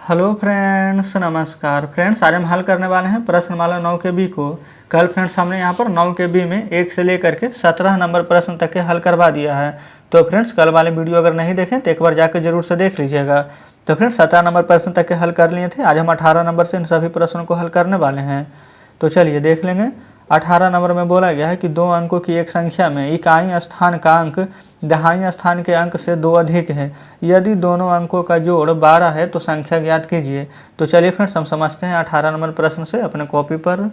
Hello friends, नमस्कार friends. आज हम हल करने वाले हैं प्रश्नमाला 9 के बी को। कल फ्रेंड्स हमने यहाँ पर 9 के बी में 1 से लेकर के 17 नंबर प्रश्न तक के हल करवा दिया है। तो फ्रेंड्स कल वाले वीडियो अगर नहीं देखें तो एक बार जाकर जरूर से देख लीजिएगा। तो फ्रेंड्स 17 नंबर प्रश्न तक के हल कर लिए थे। आज हम 18 नंबर से इन सभी प्रश्नों को हल करने वाले हैं। तो चलिए देख लेंगे। 18 नंबर में बोला गया है कि दो अंकों की एक संख्या में इकाई स्थान का अंक दहाई स्थान के अंक से 2 अधिक है। यदि दोनों अंकों का जोड़ 12 है तो संख्या ज्ञात कीजिए। तो चलिए फ्रेंड्स हम समझते हैं 18 नंबर प्रश्न से। अपने कॉपी पर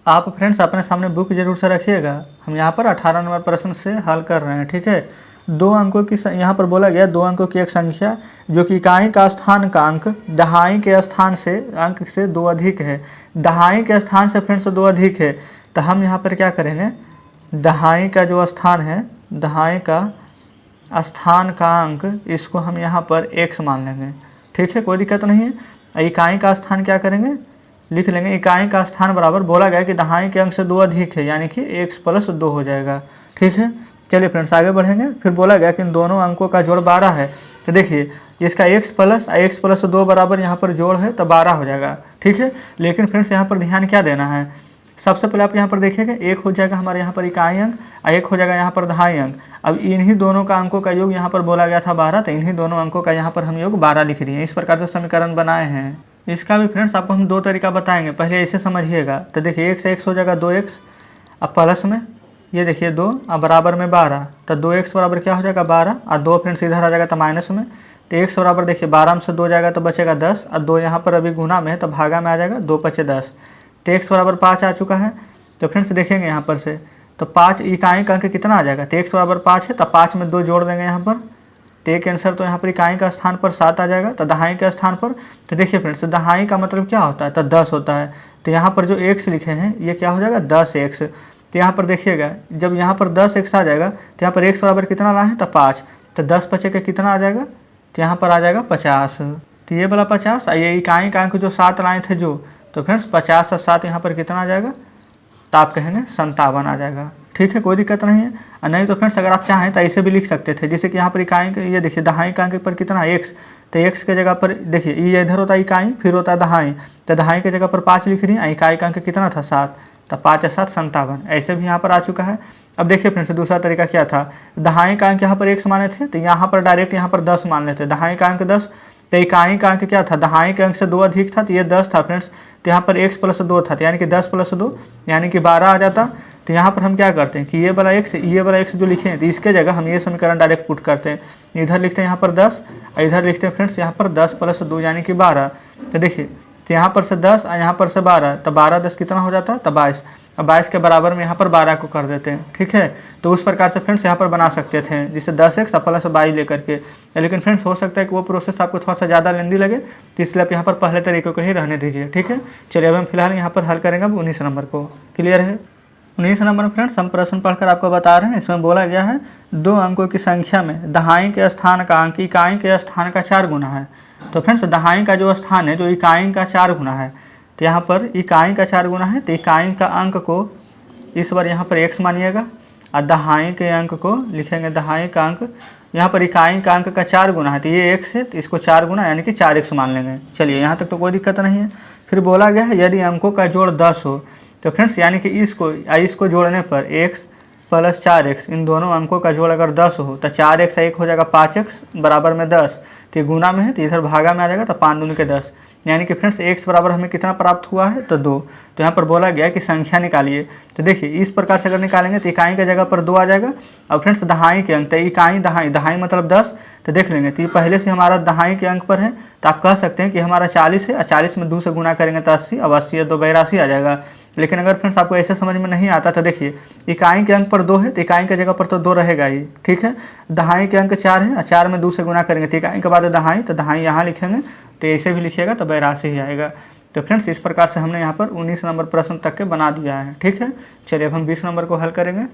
आप फ्रेंड्स अपने सामने बुक जरूर से रखिएगा। हम यहाँ पर 18 नंबर प्रश्न से हल कर रहे हैं, ठीक है। दो अंकों की यहाँ पर बोला गया दो अंकों की एक संख्या जो कि इकाई का स्थान का अंक दहाई के स्थान से अंक से 2 अधिक है। दहाई के स्थान से फ्रेंड्स 2 अधिक है तो हम यहाँ पर क्या करेंगे, दहाई का जो स्थान है, दहाई का स्थान का अंक, इसको हम यहाँ पर x मान लेंगे, ठीक है, कोई दिक्कत नहीं है। इकाई का स्थान क्या करेंगे, लिख लेंगे इकाई का स्थान बराबर बोला गया कि दहाई के अंक से 2 अधिक है, यानी कि x + 2 हो जाएगा, ठीक है। चलिए फ्रेंड्स आगे बढ़ेंगे। फिर बोला गया कि इन दोनों अंकों का जोड़ 12 है। तो देखिए इसका x + 2 बराबर यहाँ पर जोड़ है तो 12 हो जाएगा, ठीक है। लेकिन फ्रेंड्स यहाँ पर ध्यान क्या देना है, सबसे पहले आप यहाँ पर देखिएगा एक हो जाएगा हमारे यहाँ पर इकाई अंक और एक हो जाएगा यहाँ पर दहाई अंक। अब इन्हीं दोनों का अंकों का योग यहाँ पर बोला गया था 12, तो इन्हीं दोनों अंकों का यहाँ पर हम योग 12 लिख रही हैं। इस प्रकार से समीकरण बनाए हैं। इसका भी फ्रेंड्स आपको हम 2 तरीका बताएंगे, पहले ऐसे समझिएगा। तो देखिए 1 से x हो जाएगा 2x, अब प्लस में ये देखिए 2 अब बराबर में 12, तो 2x बराबर क्या हो जाएगा 12 और 2 फ्रेंड्स इधर आ जाएगा तो माइनस में। तो x बराबर देखिए 12 में से 2 जाएगा तो बचेगा 10 और 2 यहाँ पर अभी गुना में है तो भागा में आ जाएगा, 2 × 5 = 10। तो x बराबर 5 आ चुका है। तो फ्रेंड्स देखेंगे यहाँ पर से तो 5 इकाई का अंक कितना आ जाएगा, तो x बराबर 5 है तो 5 में 2 जोड़ देंगे यहाँ पर, तो एक आंसर तो यहाँ पर इकाई का स्थान पर 7 आ जाएगा। तो दहाई के स्थान पर तो देखिए फ्रेंड्स दहाई का मतलब क्या होता है, तो 10 होता है। तो यहाँ पर जो x लिखे हैं ये क्या हो जाएगा 10x। तो यहाँ पर देखिएगा जब यहाँ पर 10x आ जाएगा तो यहाँ पर x बराबर कितना लाए हैं तो 5, तो 10 × 5 = कितना आ जाएगा, तो यहाँ पर आ जाएगा 50। तो ये वाला 50 और ये इकाई का अंक जो 7 लाए थे जो, तो फ्रेंड्स 50 और 7 यहाँ पर कितना आ जाएगा, तो आप कहेंगे 57 आ जाएगा, ठीक है, कोई दिक्कत नहीं है। और नहीं तो फ्रेंड्स अगर आप चाहें तो ऐसे भी लिख सकते थे, जैसे कि यहाँ पर इकाई ये देखिए दहाई का अंक पर कितना x, तो x के जगह पर देखिए ये इधर होता है इकाई फिर होता है दहाई, तो दहाई के जगह पर 5 लिख रही है, इकाई का अंक कितना था 7, तो 5 × 7 = 57, ऐसे भी यहाँ पर आ चुका है। अब देखिए फ्रेंड्स दूसरा तरीका क्या था, दहाई का अंक यहाँ पर x माने थे तो यहाँ पर डायरेक्ट यहाँ पर 10 मान लेते, दहाई का अंक 10, तो इकाई का अंक क्या था, दहाई के अंक से 2 अधिक था तो ये 10 था फ्रेंड्स, तो यहाँ पर x + 2 था, तो यानी कि 10 + 2 यानी कि 12 आ जाता। तो यहाँ पर हम क्या करते हैं कि ये वाला x जो लिखे हैं तो इसके जगह हम ये समीकरण डायरेक्ट पुट करते हैं, इधर लिखते हैं यहाँ पर 10 और इधर लिखते हैं फ्रेंड्स यहाँ पर 10 + 2 यानी कि 12। तो देखिए तो यहाँ पर से 10 और यहाँ पर से 12, तो 12 10 कितना हो जाता है, तो 22, अब 22 के बराबर में यहाँ पर 12 को कर देते हैं, ठीक है। तो उस प्रकार से फ्रेंड्स यहाँ पर बना सकते थे जिससे 10x + 22 लेकर के। लेकिन फ्रेंड्स हो सकता है कि वो प्रोसेस आपको थोड़ा सा ज़्यादा लेंदी लगे, तो इसलिए आप यहाँ पर पहले तरीके को ही रहने दीजिए, ठीक है। चलिए अब हम फिलहाल यहाँ पर हल करेंगे अब 19 नंबर को। क्लियर है। 19 नंबर में फ्रेंड्स हम प्रश्न पढ़कर आपको बता रहे हैं। इसमें बोला गया है दो अंकों की संख्या में दहाई के स्थान का अंक इकाई के स्थान का 4 गुना है। तो फ्रेंड्स दहाई का जो स्थान है जो इकाई का 4 गुना है, तो यहाँ पर इकाई का 4 गुना है, तो इकाई का अंक को इस बार यहाँ पर x मानिएगा और दहाई के अंक को लिखेंगे, दहाई का अंक यहाँ पर इकाई का अंक का 4 गुना है, तो ये x है तो इसको 4 गुना यानी कि 4x मान लेंगे। चलिए यहाँ तक तो कोई दिक्कत नहीं है। फिर बोला गया है यदि अंकों का जोड़ 10 हो, तो फ्रेंड्स यानी कि इसको जोड़ने पर x + 4x, इन दोनों अंकों का जोड़ अगर 10 हो तो 4x 1 हो जाएगा 5x बराबर में 10, तो ये गुना में है तो इधर भागा में आ जाएगा, तो 5 दूनी के 10 यानी कि फ्रेंड्स x बराबर हमें कितना प्राप्त हुआ है, तो 2। तो यहाँ पर बोला गया कि संख्या निकालिए। तो देखिए इस प्रकार से अगर निकालेंगे तो इकाई की जगह पर 2 आ जाएगा। अब फ्रेंड्स दहाई के अंक, तो इकाई दहाई मतलब 10, तो देख लेंगे तो ये पहले से हमारा दहाई के अंक पर है, तो आप कह सकते हैं कि हमारा 40 है और 40 में 2 से गुना करेंगे तो 80, अब 80 है 2 82 आ जाएगा। लेकिन अगर फ्रेंड्स आपको ऐसे समझ में नहीं आता तो देखिए इकाई के अंक पर 2 है तो इकाई की जगह पर तो 2 रहेगा ही, ठीक है। दहाई के अंक 4 है और 4 में 2 से गुना करेंगे तो इकाई के बाद दहाई, तो दहाई यहाँ लिखेंगे, तो ऐसे भी लिखिएगा तो 82 ही आएगा। तो फ्रेंड्स इस प्रकार से हमने यहाँ पर 19 नंबर प्रश्न तक के बना दिया है, ठीक है। चलिए अब हम 20 नंबर को हल करेंगे।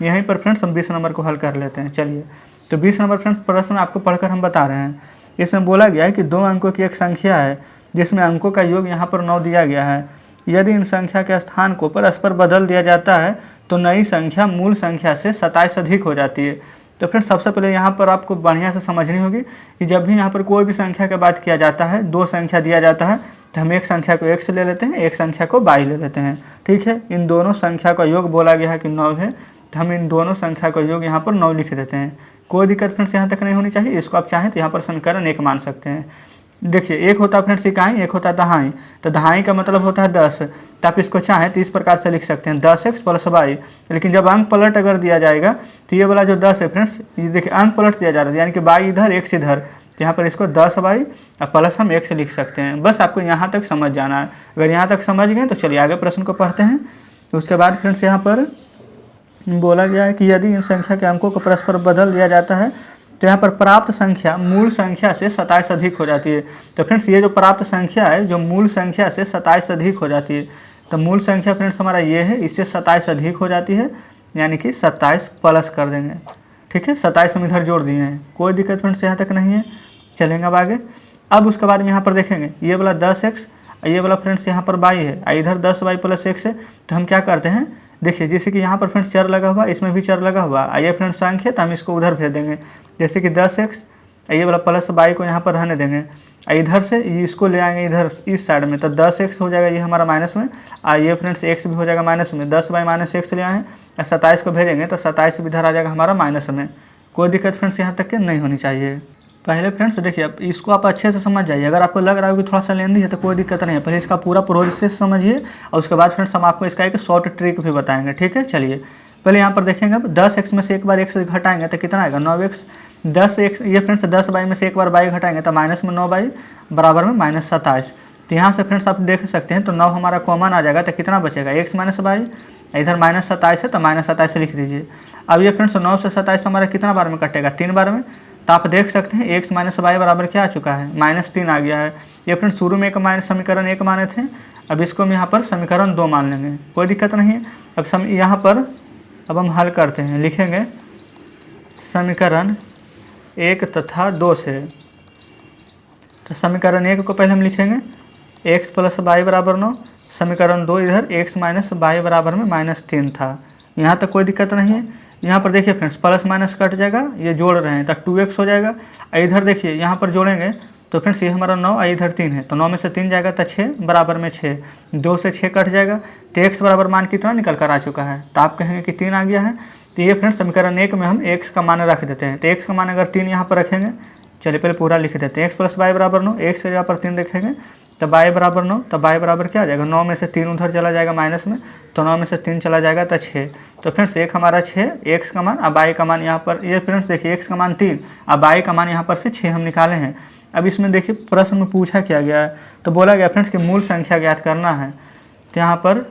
यहीं पर फ्रेंड्स हम 20 नंबर को हल कर लेते हैं। चलिए तो 20 नंबर फ्रेंड्स प्रश्न आपको पढ़कर हम बता रहे हैं। इसमें बोला गया है कि दो अंकों की एक संख्या है जिसमें अंकों का योग यहाँ पर 9 दिया गया है। यदि इन संख्या के स्थान को परस्पर बदल दिया जाता है तो नई संख्या मूल संख्या से 27 अधिक हो जाती है। तो फ्रेंड्स सबसे पहले यहाँ पर आपको बढ़िया से समझनी होगी कि जब भी यहाँ पर कोई भी संख्या की बात किया जाता है, दो संख्या दिया जाता है, तो हम एक संख्या को x ले लेते हैं, एक संख्या को y ले लेते हैं। ठीक है, इन दोनों संख्या का योग बोला गया है कि 9 है, तो हम इन दोनों संख्या का योग यहाँ पर 9 लिख देते हैं। कोई दिक्कत फ्रेंड्स यहाँ तक नहीं होनी चाहिए। इसको आप चाहें तो यहाँ पर समीकरण 1 मान सकते हैं। देखिए, एक होता है फ्रेंड्स इकाई, एक होता है दहाई। तो दहाई का मतलब होता है 10, तो आप इसको चाहें तो इस प्रकार से लिख सकते हैं 10x + y। लेकिन जब अंक पलट अगर दिया जाएगा तो ये वाला जो 10 है फ्रेंड्स, ये देखिए अंक पलट दिया जा रहा है, यानी कि y इधर x इधर, तो यहाँ पर इसको 10y और प्लस हम x लिख सकते हैं। बस आपको यहाँ तक समझ जाना है। अगर यहाँ तक समझ गए तो चलिए आगे प्रश्न को पढ़ते हैं। तो उसके बाद फ्रेंड्स यहाँ पर बोला गया है कि यदि इन संख्या के अंकों को परस्पर बदल दिया जाता है तो यहाँ पर प्राप्त संख्या मूल संख्या से 27 अधिक हो जाती है। तो फ्रेंड्स ये जो प्राप्त संख्या है जो मूल संख्या से 27 अधिक हो जाती है, तो मूल संख्या फ्रेंड्स हमारा ये है, इससे 27 अधिक हो जाती है, यानी कि 27 प्लस कर देंगे। ठीक है, 27 हम इधर जोड़ दिए हैं, कोई दिक्कत फ्रेंड्स यहाँ तक नहीं है। चलेंगे अब आगे। अब उसके बाद में यहाँ पर देखेंगे ये वाला 10x, ये वाला फ्रेंड्स यहाँ पर y है, इधर 10y + x है। तो हम क्या करते हैं, देखिए जैसे कि यहाँ पर फ्रेंड्स चर लगा हुआ, इसमें भी चर लगा हुआ, ये फ्रेंड्स संख्या है, तो हम इसको उधर भेज देंगे। जैसे कि 10x, ये वाला प्लस y को यहाँ पर रहने देंगे, इधर से इसको ले आएंगे इधर इस साइड में, तो 10x हो जाएगा ये हमारा माइनस में, और ये फ्रेंड्स x भी हो जाएगा माइनस में। 10y - x ले आए, 27 को भेजेंगे तो 27 भी इधर आ जाएगा हमारा माइनस में। कोई दिक्कत फ्रेंड्स यहाँ तक के नहीं होनी चाहिए। पहले फ्रेंड्स देखिए, अब इसको आप अच्छे से समझ जाइए। अगर आपको लग रहा है कि थोड़ा सा लेंदी है तो कोई दिक्कत नहीं है, पहले इसका पूरा प्रोसेस समझिए और उसके बाद फ्रेंड्स हम आपको इसका एक शॉर्ट ट्रिक भी बताएंगे। ठीक है, चलिए पहले यहाँ पर देखेंगे। अब 10x में से एक बार x घटाएंगे तो कितना आएगा, 9x। 10x, ये फ्रेंड्स 10y में से एक बार y घटाएंगे तो माइनस में 9y बराबर में -27। तो यहाँ से फ्रेंड्स आप देख सकते हैं, तो 9 हमारा कॉमन आ जाएगा, तो कितना बचेगा, x - y, इधर -27 है तो -27 लिख दीजिए। अब ये फ्रेंड्स 9 से 27 हमारा कितना बार में कटेगा, 3 बार में। तो आप देख सकते हैं x - y बराबर क्या आ चुका है, -3 आ गया है। ये फ्रेंड्स शुरू में समीकरण 1 माने थे, अब इसको हम यहाँ पर समीकरण 2 मान लेंगे, कोई दिक्कत नहीं है। अब यहाँ पर अब हम हल करते हैं, लिखेंगे समीकरण 1 तथा 2 से। तो समीकरण 1 को पहले हम लिखेंगे x + y बराबर 9, समीकरण 2 इधर x - y बराबर में -3 था। यहाँ तक कोई दिक्कत नहीं है। यहाँ पर देखिए फ्रेंड्स प्लस माइनस कट जाएगा, ये जोड़ रहे हैं तो 2x हो जाएगा। इधर देखिए यहाँ पर जोड़ेंगे तो फ्रेंड्स ये हमारा 9 इधर 3 है, तो 9 में से 3 जाएगा तो 6 बराबर में 6, 2 से 6 कट जाएगा, तो x बराबर मान कितना निकल कर आ चुका है, तो आप कहेंगे कि 3 आ गया है। तो ये फ्रेंड्स समीकरण 1 में हम x का मान रख देते हैं। तो x का मान अगर 3 यहाँ पर रखेंगे, चलिए पहले पूरा लिख देते हैं, x + y बराबर 9, x के जगह पर 3 रखेंगे तो y बराबर 9, तो y बराबर क्या आ जाएगा, 9 में से 3 उधर चला जाएगा माइनस में, तो 9 में से 3 चला जाएगा तो 6। तो फ्रेंड्स एक हमारा 6, x का मान, अब y का मान यहाँ पर, ये फ्रेंड्स देखिए x का मान 3, अब y का मान यहाँ पर से 6 हम निकाले हैं। अब इसमें देखिए प्रश्न में पूछा क्या गया है, तो बोला गया फ्रेंड्स कि मूल संख्या ज्ञात करना है। तो यहाँ पर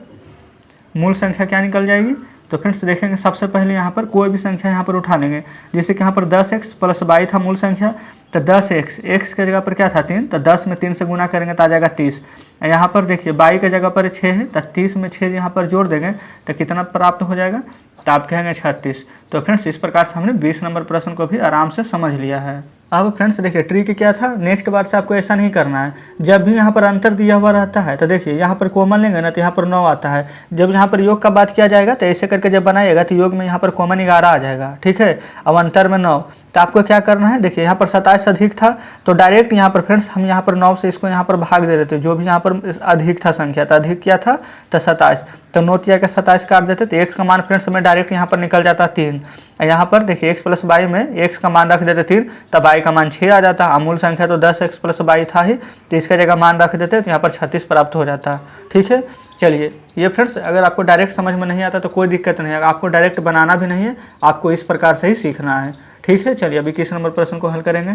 मूल संख्या क्या निकल जाएगी, तो फ्रेंड्स देखेंगे सबसे पहले यहाँ पर कोई भी संख्या यहाँ पर उठा लेंगे। जैसे कि यहाँ पर 10x + y था मूल संख्या, तो 10x, x के जगह पर क्या था 3, तो 10 में 3 से गुना करेंगे तो आ जाएगा 30। यहाँ पर देखिए y के जगह पर 6 है, तो 30 में 6 यहाँ पर जोड़ देंगे तो कितना प्राप्त हो जाएगा, तो आप कहेंगे 36। तो फ्रेंड्स इस प्रकार से हमने 20 नंबर प्रश्न को भी आराम से समझ लिया है। अब फ्रेंड्स देखिए ट्रिक क्या था, नेक्स्ट बार से आपको ऐसा नहीं करना है। जब भी यहाँ पर अंतर दिया हुआ रहता है तो देखिए यहाँ पर कॉमन लेंगे ना तो यहाँ पर 9 आता है। जब यहाँ पर योग का बात किया जाएगा तो ऐसे करके जब बनाइएगा तो योग में यहाँ पर कॉमन 11 आ जाएगा। ठीक है, अब अंतर में 9, तो आपको क्या करना है, देखिए यहाँ पर 27 अधिक था तो डायरेक्ट यहाँ पर फ्रेंड्स हम यहाँ पर 9 से इसको यहाँ पर भाग दे देते, जो भी यहाँ पर अधिक था संख्या, तो अधिक क्या था तो 27, तो 9 तिया के 27 काट देते, तो x का मान फ्रेंड्स हमें डायरेक्ट यहाँ पर निकल जाता 3। यहाँ पर देखिए x + y में x का मान रख देते 3, तब y का मान 6 आ जाता। अमूल संख्या तो 10x + y था ही, तो इसका जगह मान रख देते तो यहाँ पर 36 प्राप्त हो जाता। ठीक है, चलिए ये फ्रेंड्स अगर आपको डायरेक्ट समझ में नहीं आता तो कोई दिक्कत नहीं है, आपको डायरेक्ट बनाना भी नहीं है, आपको इस प्रकार से ही सीखना है। ठीक है, चलिए अभी 21 नंबर प्रश्न को हल करेंगे।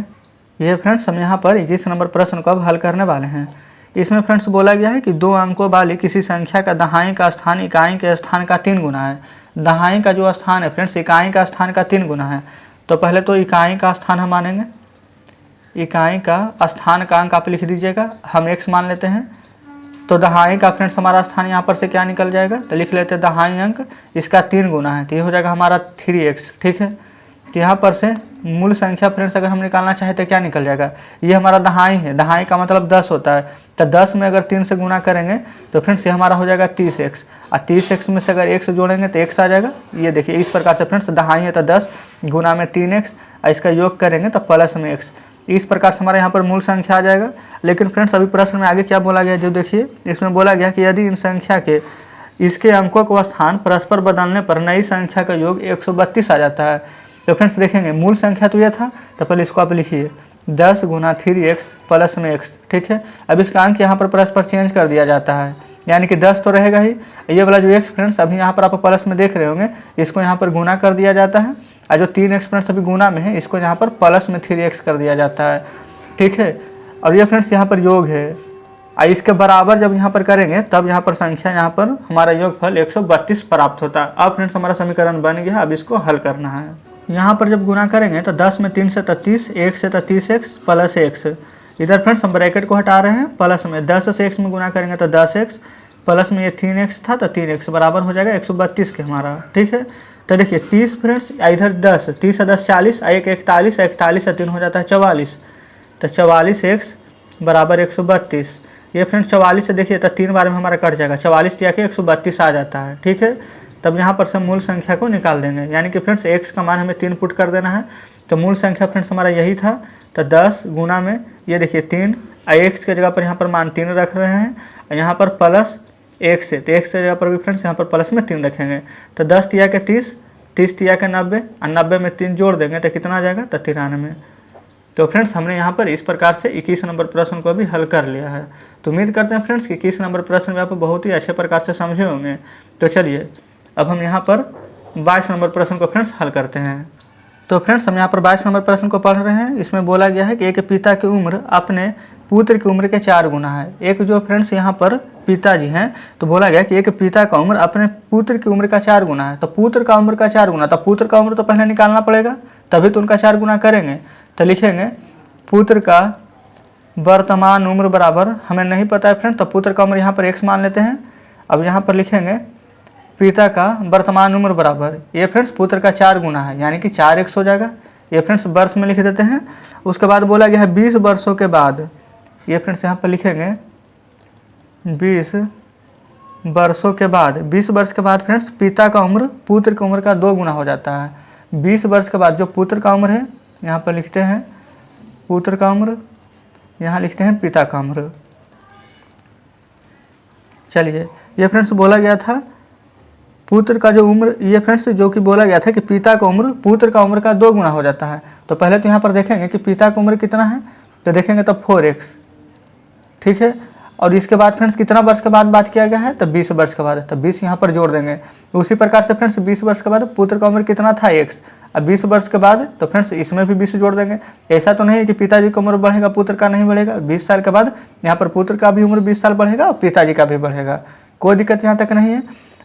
ये फ्रेंड्स हम यहाँ पर 21 नंबर प्रश्न को अब हल करने वाले हैं। इसमें फ्रेंड्स बोला गया है कि 2 अंकों वाली किसी संख्या का दहाई का स्थान इकाई के स्थान का 3 गुना है। दहाई का जो स्थान है फ्रेंड्स इकाई का स्थान का 3 गुना है। तो पहले तो इकाई का स्थान हम मानेंगे, इकाई का स्थान का अंक आप लिख दीजिएगा, हम x मान लेते हैं। तो दहाई का फ्रेंड्स हमारा स्थान यहाँ पर से क्या निकल जाएगा, तो लिख लेते हैं दहाई अंक इसका 3 गुना है, तो ये हो जाएगा हमारा 3x। ठीक है, कि यहाँ पर से मूल संख्या फ्रेंड्स अगर हम निकालना चाहें तो क्या निकल जाएगा, ये हमारा दहाई है, दहाई का मतलब 10 होता है। तो 10 में अगर 3 से गुना करेंगे तो फ्रेंड्स ये हमारा हो जाएगा 30x, और 30x में से अगर 1 से जोड़ेंगे तो x आ जाएगा। ये देखिए इस प्रकार से फ्रेंड्स दहाई है तो 10 गुना में 3x, और इसका योग करेंगे तो प्लस में x। इस प्रकार से हमारे यहाँ पर मूल संख्या आ जाएगा। लेकिन फ्रेंड्स अभी प्रश्न में आगे क्या बोला गया, जो देखिए इसमें बोला गया कि यदि इन संख्या के इसके अंकों को स्थान परस्पर बदलने पर नई संख्या का योग 132 आ जाता है। तो फ्रेंड्स देखेंगे मूल संख्या तो ये था, तो पहले इसको आप लिखिए 10 गुना 3x प्लस में x, ठीक है। अब इसका अंक यहाँ पर परस्पर चेंज कर दिया जाता है, यानी कि 10 तो रहेगा ही, ये वाला जो x फ्रेंड्स अभी यहाँ पर आप प्लस में देख रहे होंगे, इसको यहाँ पर गुना कर दिया जाता है, और जो 3x फ्रेंड्स अभी गुना में है इसको यहाँ पर प्लस में 3x कर दिया जाता है, ठीक है। और ये फ्रेंड्स यहाँ पर योग है, और इसके बराबर जब यहाँ पर करेंगे तब यहाँ पर संख्या यहाँ पर हमारा योगफल 132 प्राप्त होता है। अब फ्रेंड्स हमारा समीकरण बन गया, अब इसको हल करना है। यहाँ पर जब गुना करेंगे तो 10 में 3 से 33, 1 से 33x प्लस x। इधर फ्रेंड्स हम ब्रैकेट को हटा रहे हैं, प्लस में 10 से x में गुना करेंगे तो 10x, प्लस में ये 3x था तो 3x बराबर हो जाएगा 132 के हमारा, ठीक है। तो देखिए 30 फ्रेंड्स, इधर 10, 30 से 10 40, 1 41, 41 से 3 हो जाता है 44, तो 44x बराबर 132। ये फ्रेंड्स 44 से देखिए तो 3 बार में हमारा कट जाएगा, 44 दिया के 132 आ जाता है, ठीक है। तब यहाँ पर से मूल संख्या को निकाल देंगे, यानी कि फ्रेंड्स x का मान हमें 3 पुट कर देना है। तो मूल संख्या फ्रेंड्स हमारा यही था, तो 10 गुना में ये देखिए 3, x के जगह पर यहाँ पर मान 3 रख रहे हैं, और यहाँ पर प्लस 1 से, तो x के जगह पर भी फ्रेंड्स यहाँ पर प्लस में 3 रखेंगे। तो 10 तिया के 30, 30 तिया के 90, और 90 में 3 जोड़ देंगे तो कितना आ जाएगा, तो 93। तो फ्रेंड्स हमने यहाँ पर इस प्रकार से 21 नंबर प्रश्न को भी हल कर लिया है। तो उम्मीद करते हैं फ्रेंड्स कि 21 नंबर प्रश्न में आप बहुत ही अच्छे प्रकार से समझे होंगे। तो चलिए अब हम यहाँ पर 22 नंबर प्रश्न को फ्रेंड्स हल करते हैं। तो फ्रेंड्स हम यहाँ पर 22 नंबर प्रश्न को पढ़ रहे हैं। इसमें बोला गया है कि एक पिता की उम्र अपने पुत्र की उम्र के 4 गुना है। एक जो फ्रेंड्स यहाँ पर पिताजी हैं, तो बोला गया कि एक पिता का उम्र अपने पुत्र की उम्र का 4 गुना है। तो पुत्र का उम्र का 4 गुना, तो पुत्र का उम्र तो पहले निकालना पड़ेगा, तभी तो उनका 4 गुना करेंगे। तो लिखेंगे पुत्र का वर्तमान उम्र बराबर, हमें नहीं पता है फ्रेंड्स, तो पुत्र का उम्र यहाँ पर x मान लेते हैं। अब यहाँ पर लिखेंगे पिता का वर्तमान उम्र बराबर, ये फ्रेंड्स पुत्र का 4 गुना है, यानी कि 4x हो जाएगा। ये फ्रेंड्स वर्ष में लिख देते हैं। उसके बाद बोला गया है 20 वर्षों के बाद, ये फ्रेंड्स यहाँ पर लिखेंगे 20 वर्षों के बाद। 20 वर्ष के बाद फ्रेंड्स पिता का उम्र पुत्र की उम्र का 2 गुना हो जाता है। 20 वर्ष के बाद जो पुत्र का उम्र है, यहाँ पर लिखते हैं पुत्र का उम्र, यहाँ लिखते हैं पिता का उम्र। चलिए ये फ्रेंड्स बोला गया था पुत्र का जो उम्र, ये फ्रेंड्स जो कि बोला गया था कि पिता का उम्र पुत्र का उम्र का 2 गुना हो जाता है। तो पहले तो यहाँ पर देखेंगे कि पिता की उम्र कितना है, तो देखेंगे तो 4x, ठीक है। और इसके बाद फ्रेंड्स कितना वर्ष के बाद बात किया गया है, तो 20 वर्ष के बाद, तो 20 यहाँ पर जोड़ देंगे। उसी प्रकार से फ्रेंड्स 20 वर्ष के बाद पुत्र का उम्र कितना था x, अब 20 वर्ष के बाद तो फ्रेंड्स इसमें भी 20 जोड़ देंगे। ऐसा तो नहीं है कि पिताजी का उम्र बढ़ेगा पुत्र का नहीं बढ़ेगा। 20 साल के बाद यहाँ पर पुत्र का भी उम्र 20 साल बढ़ेगा और पिताजी का भी बढ़ेगा, कोई दिक्कत यहाँ तक नहीं है।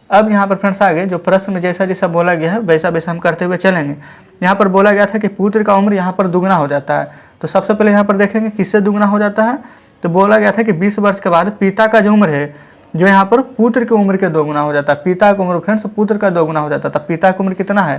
अब यहाँ पर फ्रेंड्स आगे जो प्रश्न में जैसा जैसा बोला गया है वैसा वैसा हम करते हुए चलेंगे। यहाँ पर बोला गया था कि पुत्र का उम्र यहाँ पर दुगना हो जाता है। तो सबसे पहले यहाँ पर देखेंगे किससे दुगना हो जाता है, तो बोला गया था कि 20 वर्ष के बाद पिता का जो उम्र है, जो यहाँ पर पुत्र की उम्र के 2 गुना हो जाता है। पिता की उम्र फ्रेंड्स पुत्र का 2 गुना हो जाता है। तो पिता की उम्र कितना है,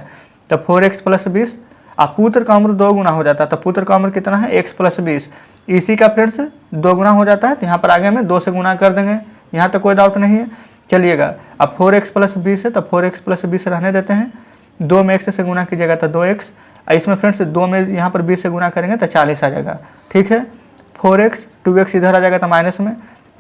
तो 4x + 20, और पुत्र का उम्र 2 गुना हो जाता है। तो पुत्र का उम्र कितना है, x + 20, इसी का फ्रेंड्स 2 गुना हो जाता है। तो यहाँ पर आगे में 2 से गुना कर देंगे, यहाँ तो कोई डाउट नहीं है। चलिएगा अब 4x + 20 है, तो 4x + 20 रहने देते हैं। 2 में x से गुना कीजिएगा तो 2x, इसमें फ्रेंड्स 2 में यहाँ पर 20 से गुना करेंगे तो 40 आ जाएगा, ठीक है। 4x 2x इधर आ जाएगा तो माइनस में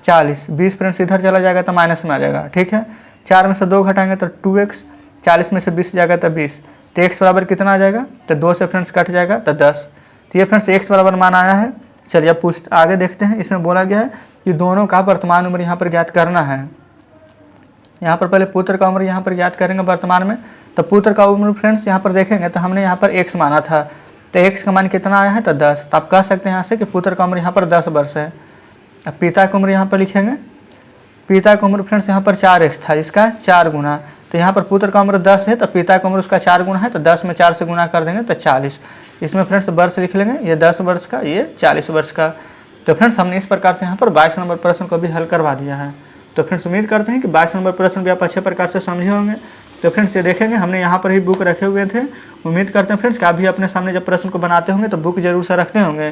40, 20 फ्रेंड्स इधर चला जाएगा तो माइनस में आ जाएगा, ठीक है। 4 में से 2 घटाएंगे तो 2x, 40 में से 20 जाएगा तो 20, तो x बराबर कितना आ जाएगा, तो 2 से फ्रेंड्स कट जाएगा तो 10। तो ये फ्रेंड्स x बराबर मान आया है। चलिए अब आगे देखते हैं। इसमें बोला गया है कि दोनों का वर्तमान उम्र यहाँ पर ज्ञात करना है। यहाँ पर पहले पुत्र का उम्र यहाँ पर ज्ञात करेंगे वर्तमान में। तो पुत्र का उम्र फ्रेंड्स यहाँ पर देखेंगे तो हमने यहाँ पर x माना था, तो x का मान कितना आया है, तो 10। तो आप कह सकते हैं यहाँ से कि पुत्र का उम्र यहाँ पर 10 वर्ष है। अब पिता की उम्र यहाँ पर लिखेंगे, पिता की उम्र फ्रेंड्स यहाँ पर 4x था, इसका 4 गुना। तो यहाँ पर पुत्र का उम्र 10 है, तो पिता का उम्र उसका 4 गुना है, तो 10 में 4 से गुना कर देंगे तो 40। इसमें फ्रेंड्स वर्ष लिख लेंगे, ये 10 वर्ष का, ये 40 वर्ष का। तो फ्रेंड्स हमने इस प्रकार से यहाँ पर 22 नंबर प्रश्न को भी हल करवा दिया है। तो फ्रेंड्स उम्मीद करते हैं कि 22 नंबर प्रश्न भी आप अच्छे प्रकार से समझे होंगे। तो फ्रेंड्स ये देखेंगे हमने यहाँ पर ही बुक रखे हुए थे, उम्मीद करते हैं फ्रेंड्स कि आप भी अपने सामने जब प्रश्न को बनाते होंगे तो बुक जरूर से रखते होंगे।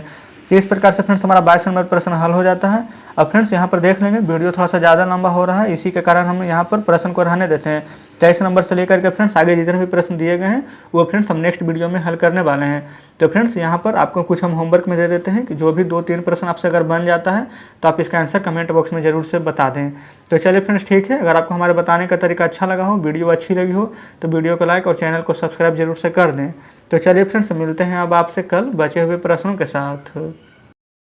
तो इस प्रकार से फ्रेंड्स हमारा 22 नंबर प्रश्न हल हो जाता है। अब फ्रेंड्स यहाँ पर देख लेंगे वीडियो थोड़ा सा ज़्यादा लंबा हो रहा है, इसी के कारण हम यहाँ पर प्रश्न को रहने देते हैं। 23 नंबर से लेकर के फ्रेंड्स आगे जितने भी प्रश्न दिए गए हैं वो फ्रेंड्स हम नेक्स्ट वीडियो में हल करने वाले हैं। तो फ्रेंड्स यहाँ पर आपको कुछ हम होमवर्क में दे देते हैं कि जो भी 2-3 प्रश्न आपसे अगर बन जाता है तो आप इसका आंसर कमेंट बॉक्स में ज़रूर से बता दें। तो चलिए फ्रेंड्स ठीक है, अगर आपको हमारे बताने का तरीका अच्छा लगा हो, वीडियो अच्छी लगी हो तो वीडियो को लाइक और चैनल को सब्सक्राइब जरूर से कर दें। तो चलिए फ्रेंड्स मिलते हैं अब आपसे कल बचे हुए प्रश्नों के साथ।